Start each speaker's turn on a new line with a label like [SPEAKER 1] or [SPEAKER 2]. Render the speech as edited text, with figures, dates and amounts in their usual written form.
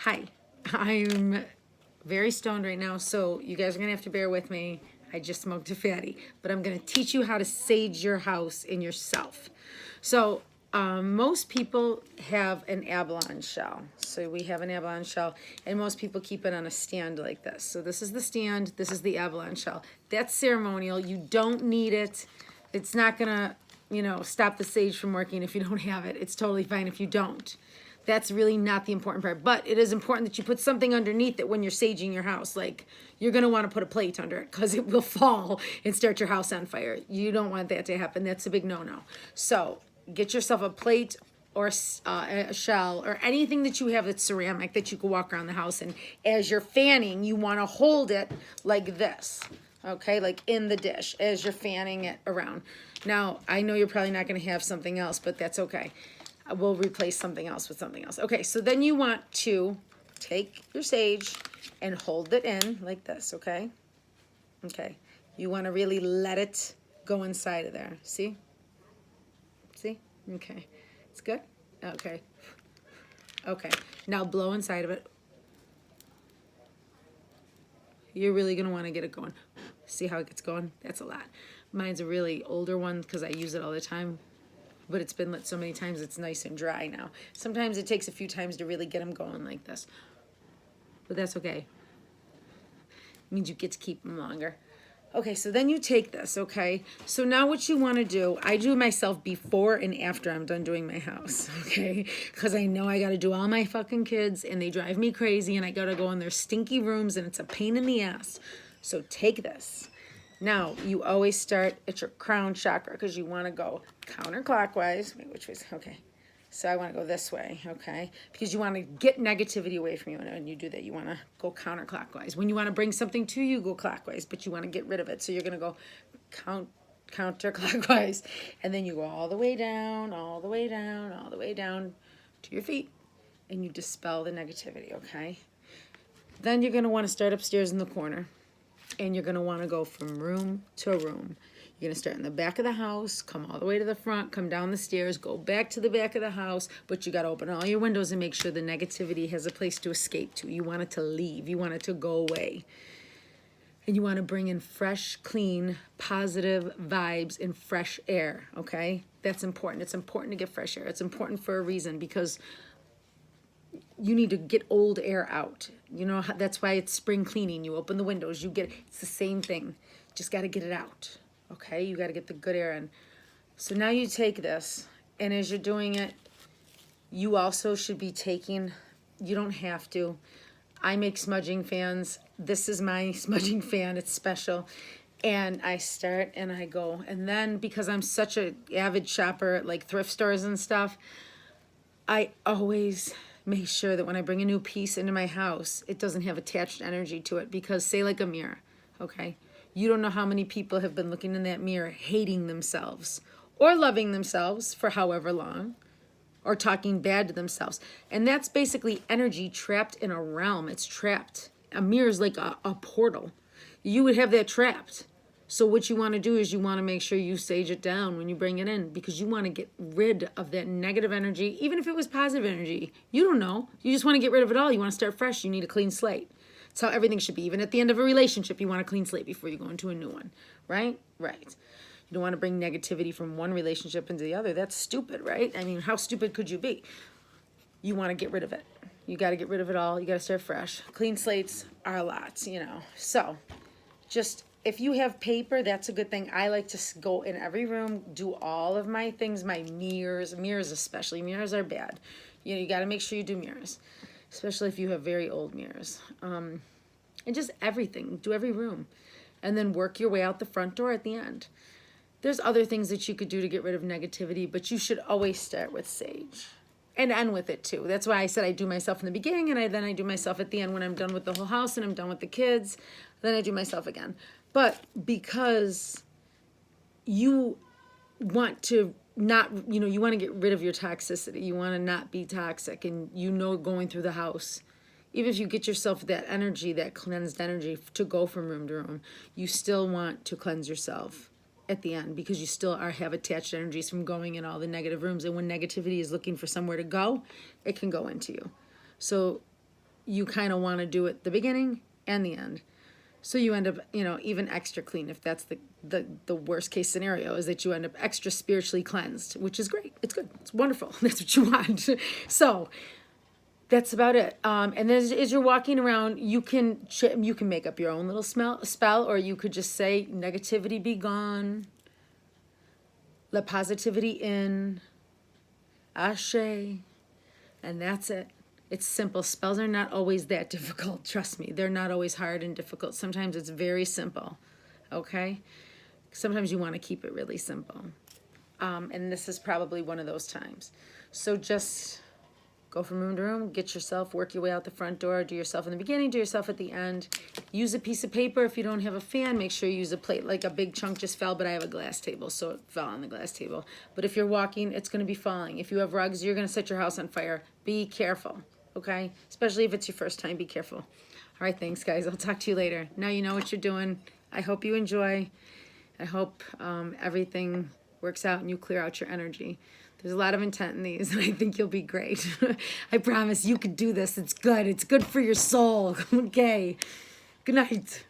[SPEAKER 1] Hi, I'm very stoned right now, so you guys are gonna have to bear with me. I just smoked a fatty, but I'm gonna teach you how to sage your house and yourself. So, most people have an abalone shell. So we have an abalone shell, and most people keep it on a stand like this. So this is the stand, this is the abalone shell. That's ceremonial. You don't need it. It's not gonna, stop the sage from working if you don't have it. It's totally fine if you don't. That's really not the important part. But it is important that you put something underneath it when you're saging your house. Like, you're going to want to put a plate under it because it will fall and start your house on fire. You don't want that to happen. That's a big no-no. So get yourself a plate or a shell or anything that you have that's ceramic that you can walk around the house. And as you're fanning, you want to hold it like this. Okay, like in the dish as you're fanning it around. Now, I know you're probably not going to have something else, but that's okay. We'll replace something else with something else. Okay, so then you want to take your sage and hold it in like this, okay? Okay, you want to really let it go inside of there. See? See? Okay, it's good? Okay. Okay, now blow inside of it. You're really going to want to get it going. See how it gets going? That's a lot. Mine's a really older one because I use it all the time. But it's been lit so many times it's nice and dry now. Sometimes it takes a few times to really get them going like this. But that's okay. It means you get to keep them longer. Okay, so then you take this, okay? So now what you want to do, I do myself before and after I'm done doing my house, okay? Because I know I got to do all my fucking kids, and they drive me crazy, and I got to go in their stinky rooms, and it's a pain in the ass. So take this. Now, you always start at your crown chakra because you want to go counterclockwise. Wait, which way? Okay. So I want to go this way, okay? Because you want to get negativity away from you. And when you do that, you want to go counterclockwise. When you want to bring something to you, go clockwise, but you want to get rid of it. So you're going to go counterclockwise. And then you go all the way down, all the way down, all the way down to your feet. And you dispel the negativity, okay? Then you're going to want to start upstairs in the corner. And you're going to want to go from room to room. You're going to start in the back of the house, come all the way to the front, come down the stairs, go back to the back of the house, but you got to open all your windows and make sure the negativity has a place to escape to. You want it to leave. You want it to go away. And you want to bring in fresh, clean, positive vibes and fresh air, okay? That's important. It's important to get fresh air. It's important for a reason because you need to get old air out. You know, that's why it's spring cleaning. You open the windows, you get, it's the same thing. Just got to get it out, okay? You got to get the good air in. So now you take this, and as you're doing it, you also should be taking, you don't have to. I make smudging fans. This is my smudging fan. It's special. And I start and I go. And then because I'm such an avid shopper at like thrift stores and stuff, I always make sure that when I bring a new piece into my house, it doesn't have attached energy to it. Because say like a mirror, okay? You don't know how many people have been looking in that mirror hating themselves or loving themselves for however long or talking bad to themselves. And that's basically energy trapped in a realm. It's trapped. A mirror is like a portal. You would have that trapped. So what you want to do is you want to make sure you sage it down when you bring it in because you want to get rid of that negative energy, even if it was positive energy. You don't know. You just want to get rid of it all. You want to start fresh. You need a clean slate. That's how everything should be. Even at the end of a relationship, you want a clean slate before you go into a new one, right? Right. You don't want to bring negativity from one relationship into the other. That's stupid, right? I mean, how stupid could you be? You want to get rid of it. You got to get rid of it all. You got to start fresh. Clean slates are a lot, you know. So just if you have paper, that's a good thing. I like to go in every room, do all of my things, my mirrors especially. Mirrors are bad. You know, you got to make sure you do mirrors, especially if you have very old mirrors. And just everything. Do every room. And then work your way out the front door at the end. There's other things that you could do to get rid of negativity, but you should always start with sage. And end with it too. That's why I said I do myself in the beginning and then I do myself at the end when I'm done with the whole house and I'm done with the kids. Then I do myself again. But because you want to not, you want to get rid of your toxicity. You want to not be toxic and going through the house. Even if you get yourself that energy, that cleansed energy to go from room to room, you still want to cleanse yourself at the end because you still have attached energies from going in all the negative rooms. And when negativity is looking for somewhere to go, it can go into you. So you kind of want to do it the beginning and the end. So you end up, even extra clean, if that's the worst case scenario, is that you end up extra spiritually cleansed, which is great. It's good. It's wonderful. That's what you want. So that's about it. And then as you're walking around, you can make up your own little spell, or you could just say, negativity be gone, let positivity in, ashe, and that's it. It's simple. Spells are not always that difficult. Trust me. They're not always hard and difficult. Sometimes it's very simple. Okay? Sometimes you want to keep it really simple. And this is probably one of those times. So just go from room to room, work your way out the front door, do yourself in the beginning, do yourself at the end. Use a piece of paper. If you don't have a fan, make sure you use a plate. Like a big chunk just fell, but I have a glass table, so it fell on the glass table. But if you're walking, it's going to be falling. If you have rugs, you're going to set your house on fire. Be careful, okay? Especially if it's your first time, be careful. All right, thanks, guys. I'll talk to you later. Now you know what you're doing. I hope you enjoy. I hope everything works out and you clear out your energy. There's a lot of intent in these, and I think you'll be great. I promise you could do this. It's good. It's good for your soul. Okay. Good night.